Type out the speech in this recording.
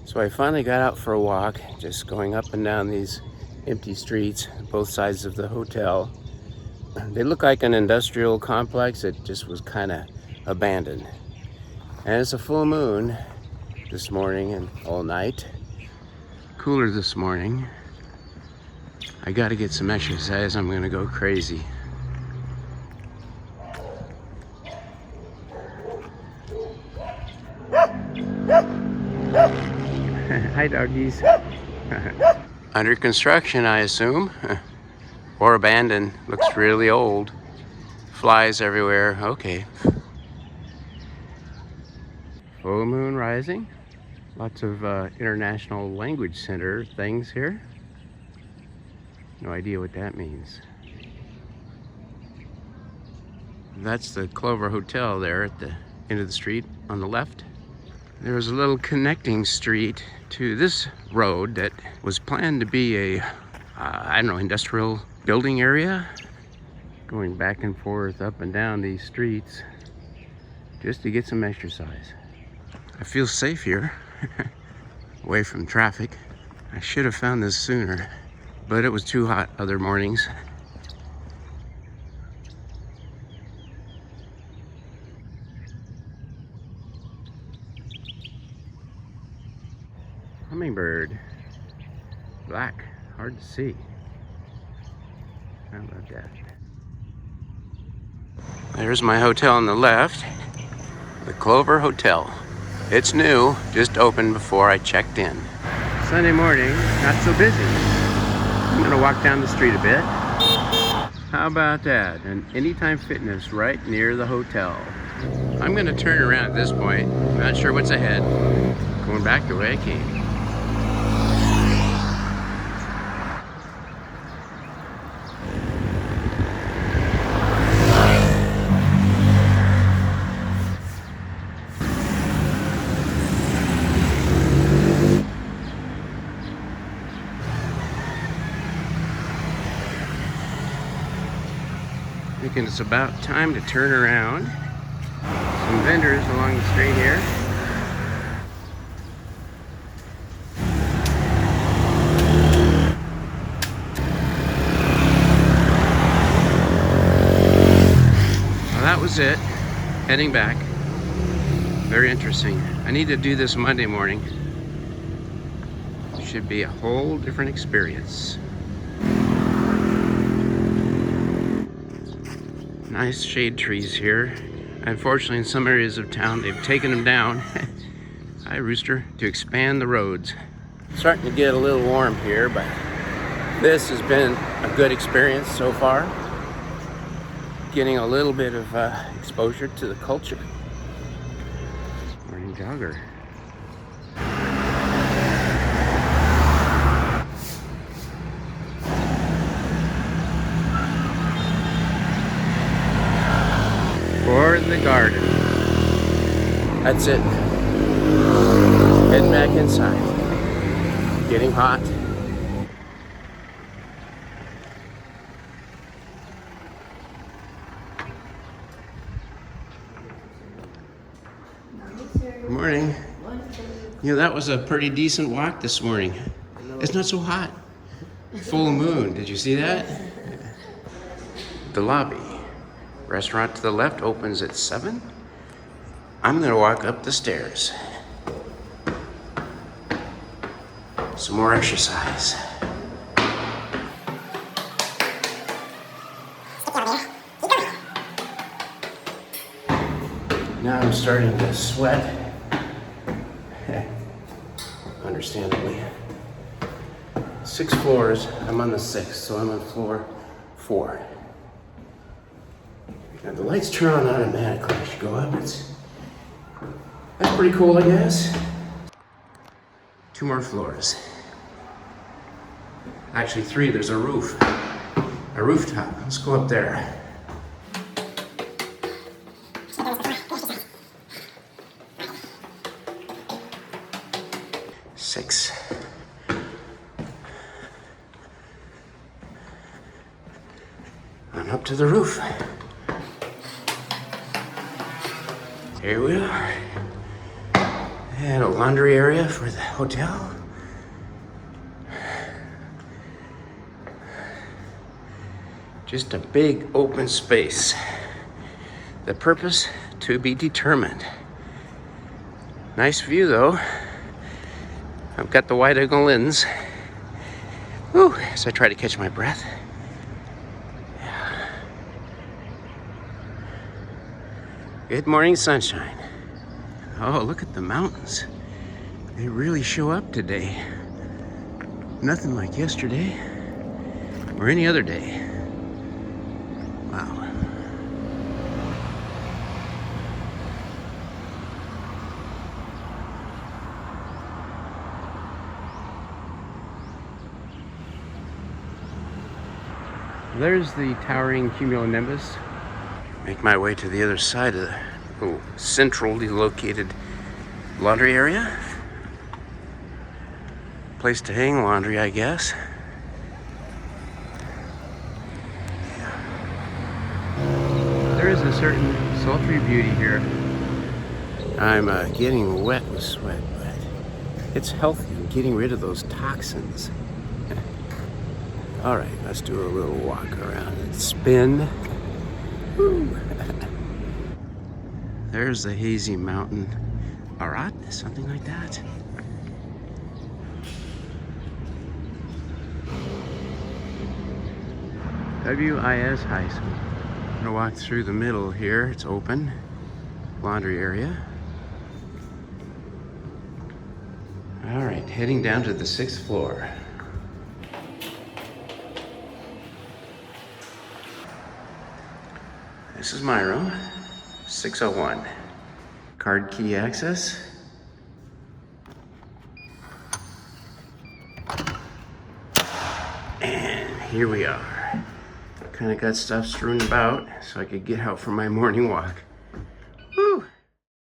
So I finally got out for a walk, just going up and down these empty streets, both sides of the hotel. They look like an industrial complex that just was kind of abandoned. And it's a full moon this morning and all night. Cooler this morning. I gotta get some exercise. I'm gonna go crazy. Hi, doggies. Under construction, I assume. Or abandoned. Looks really old. Flies everywhere. Okay. Full moon rising. Lots of international language center things here. No idea what that means. That's the Clover Hotel there at the end of the street on the left. There's a little connecting street to this road that was planned to be a, I don't know, industrial building area. Going back and forth up and down these streets just to get some exercise. I feel safe here, away from traffic. I should have found this sooner, but it was too hot other mornings. Hummingbird. Black, hard to see. How about that? There's my hotel on the left, the Clover Hotel. It's new, just opened before I checked in. Sunday morning, not so busy. I'm gonna walk down the street a bit. How about that? An Anytime Fitness right near the hotel. I'm gonna turn around at this point. Not sure what's ahead. Going back the way I came. Thinking it's about time to turn around. Some vendors along the street here. Well, that was it. Heading back. Very interesting. I need to do this Monday morning. Should be a whole different experience. Nice shade trees here. Unfortunately, in some areas of town, they've taken them down. Hi, Rooster. To expand the roads. Starting to get a little warm here, but this has been a good experience so far. Getting a little bit of exposure to the culture. Morning jogger. For the garden. That's it. Heading back inside. Getting hot. Good morning. You know, that was a pretty decent walk this morning. It's not so hot. Full moon. Did you see that? The lobby. Restaurant to the left opens at 7. I'm gonna walk up the stairs. Some more exercise. Now I'm starting to sweat. Understandably. 6 floors, I'm on the 6th, so I'm on floor 4. Now the lights turn on automatically as you go up. That's pretty cool, I guess. 2 more floors. Actually 3, there's a roof. A rooftop. Let's go up there. Six. I'm up to the roof. Here we are. And a laundry area for the hotel. Just a big open space. The purpose to be determined. Nice view though. I've got the wide angle lens. Whew, as I try to catch my breath. Yeah. Good morning, sunshine. Oh, look at the mountains. They really show up today. Nothing like yesterday or any other day. Wow. There's the towering cumulonimbus. Make my way to the other side of the centrally located laundry area. Place to hang laundry, I guess. There is a certain sultry beauty here. I'm getting wet with sweat, but it's healthy. I'm getting rid of those toxins. All right, let's do a little walk around and spin. Woo. There's the hazy mountain. Arat, something like that. WIS High School. I'm gonna walk through the middle here. It's open. Laundry area. All right, heading down to the 6th floor. This is my room, 601. Card key access. And here we are. Kind of got stuff strewn about so I could get out for my morning walk.